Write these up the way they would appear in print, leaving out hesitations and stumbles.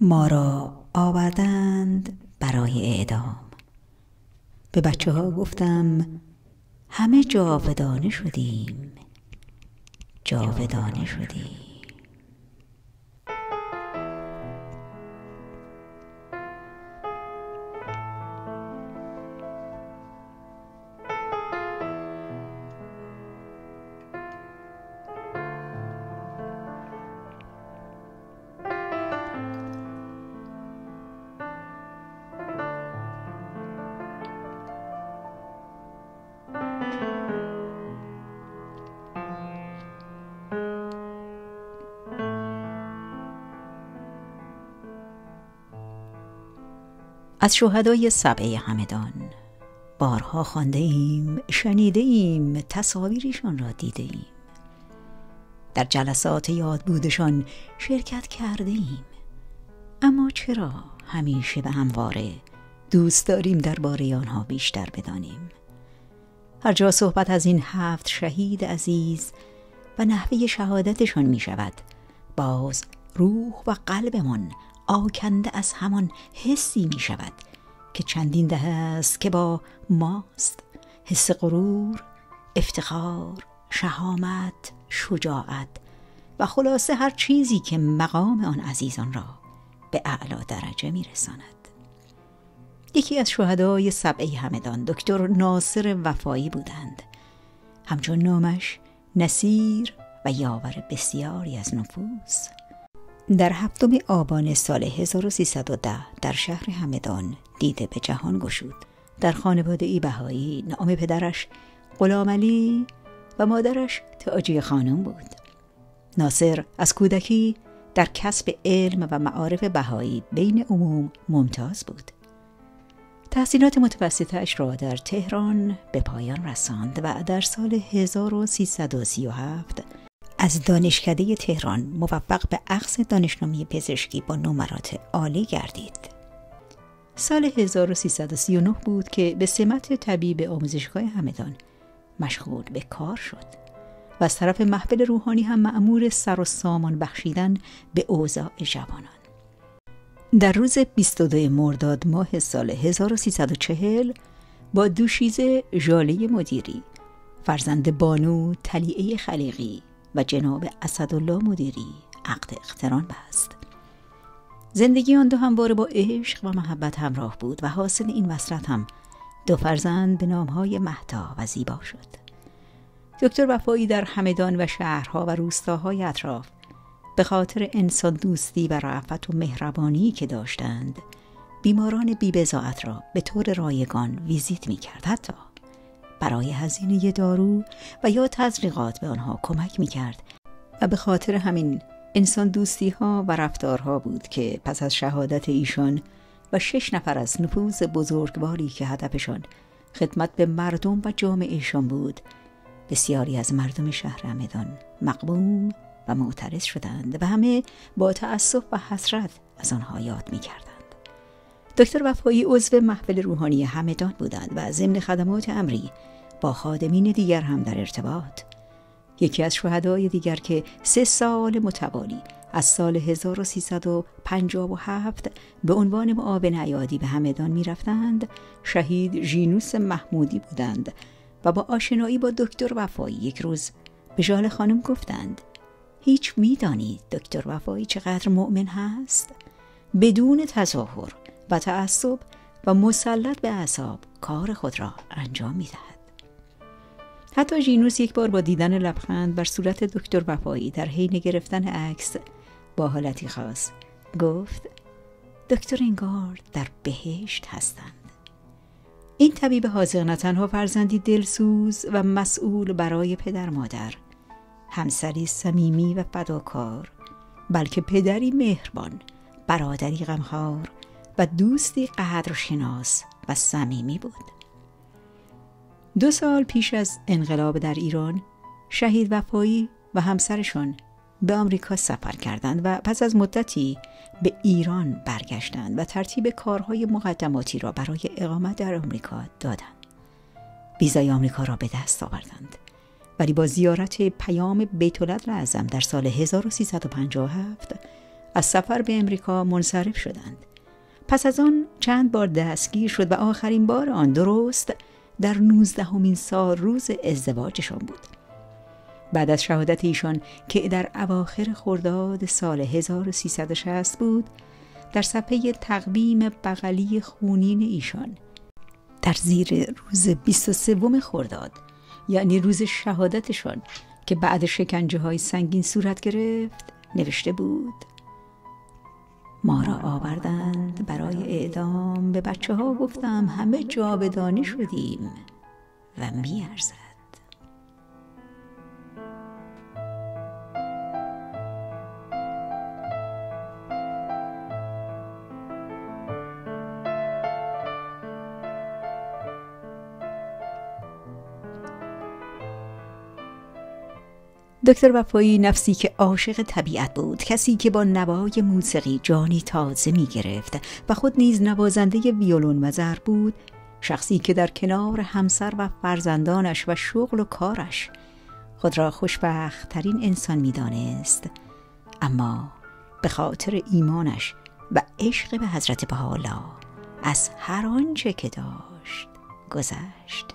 ما را آوردند برای اعدام. به بچه ها گفتم همه جاودانه شدیم، جاودانه شدیم. از شهدای سبعه همدان بارها خوانده ایم، شنیده ایم، تصاویرشان را دیده ایم، در جلسات یاد بودشان شرکت کرده ایم. اما چرا همیشه به همواره دوست داریم درباره آنها بیشتر بدانیم؟ هر جا صحبت از این 7 شهید عزیز و نحوه شهادتشان می شود، باز روح و قلبمان آکنده از همان حسی می شود که چندین دهه است که با ماست. حس غرور، افتخار، شهامت، شجاعت و خلاصه هر چیزی که مقام آن عزیزان را به اعلی درجه می رساند. یکی از شهدای سبعه همدان دکتر ناصر وفایی بودند. همچون نامش نصیر و یاور بسیاری از نفوس. در 7 آبان سال 1310 در شهر همدان دیده به جهان گشود. در خانواده‌ای بهایی نام پدرش غلامعلی و مادرش تاجیه خانم بود. ناصر از کودکی در کسب علم و معارف بهایی بین عموم ممتاز بود. تحصیلات متوسطه‌اش را در تهران به پایان رساند و در سال 1337 از دانشکده تهران موفق به اخذ دانشنامه پزشکی با نمرات عالی گردید. سال 1339 بود که به سمت طبیب آموزشگاه همدان مشغول به کار شد و از طرف محفل روحانی هم مأمور سر و سامان بخشیدن به اوضاع جوانان. در روز 22 مرداد ماه سال 1340 با دوشیزه ژاله مدیری، فرزند بانو طلیعه خلیقی و جناب اسدالله مدیری عقد اقتران بست. زندگی آن دو همواره با عشق و محبت همراه بود و حاصل این وصلت هم 2 فرزند به نامهای مهدا و زیبا شد. دکتر وفایی در همدان و شهرها و روستاهای اطراف به خاطر انسان دوستی و رأفت و مهربانی که داشتند بیماران بی‌بضاعت را به طور رایگان ویزیت می‌کرد. حتی برای هزینه دارو و یا تزریقات به آنها کمک می‌کرد و به خاطر همین انسان دوستی ها و رفتارها بود که پس از شهادت ایشان و 6 نفر از نفوذ بزرگواری که هدفشان خدمت به مردم و جامعهشان بود، بسیاری از مردم شهر همدان مغموم و معترض شدند و همه با تأسف و حسرت از آنها یاد می‌کردند. دکتر وفایی عضو محفل روحانی همدان بودند و ضمن خدمات امری با خادمین دیگر هم در ارتباط. یکی از شهدای دیگر که 3 سال متوالی از سال 1357 به عنوان معاون عیادی به همدان می رفتند، شهید ژینوس محمودی بودند و با آشنایی با دکتر وفایی یک روز به ژاله خانم گفتند: هیچ می دانید دکتر وفایی چقدر مؤمن هست؟ بدون تظاهر و تعصب و مسلط به اعصاب کار خود را انجام می دهد. حتی ژینوس یک بار با دیدن لبخند بر صورت دکتر وفایی در حین گرفتن عکس با حالتی خاص گفت: دکتر انگار در بهشت هستند. این طبیب حاذق نه تنها فرزندی دلسوز و مسئول برای پدر مادر، همسری صمیمی و فداکار، بلکه پدری مهربان، برادری غمخوار و دوستی قدرشناس و صمیمی بود. 2 سال پیش از انقلاب در ایران، شهید وفایی و همسرشان به آمریکا سفر کردند و پس از مدتی به ایران برگشتند و ترتیب کارهای مقدماتی را برای اقامت در آمریکا دادند. ویزای آمریکا را به دست آوردند، ولی با زیارت پیام بیت الاعظم در سال 1357 از سفر به امریکا منصرف شدند. پس از آن چند بار دستگیر شد و آخرین بار آن درست در 19مین سال روز ازدواجشان بود. بعد از شهادت ایشان که در اواخر خرداد سال 1360 بود، در صفحه تقویم بغلی خونین ایشان در زیر روز 23 خرداد، یعنی روز شهادتشان که بعد شکنجه‌های سنگین صورت گرفت، نوشته بود: ما را آوردند برای اعدام، به بچه‌ها گفتم همه جاودانی شدیم و می‌ارزد. دکتر وفایی نفسی که عاشق طبیعت بود، کسی که با نوای موسیقی جانی تازه می گرفت و خود نیز نوازنده ویولون و ضرب بود، شخصی که در کنار همسر و فرزندانش و شغل و کارش خود را خوشبخت ترین انسان می دانست، اما به خاطر ایمانش و عشق به حضرت بهاءالله از هر آنچه که داشت گذشت.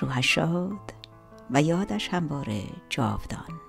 روحش شاد و یادش همواره جاودان.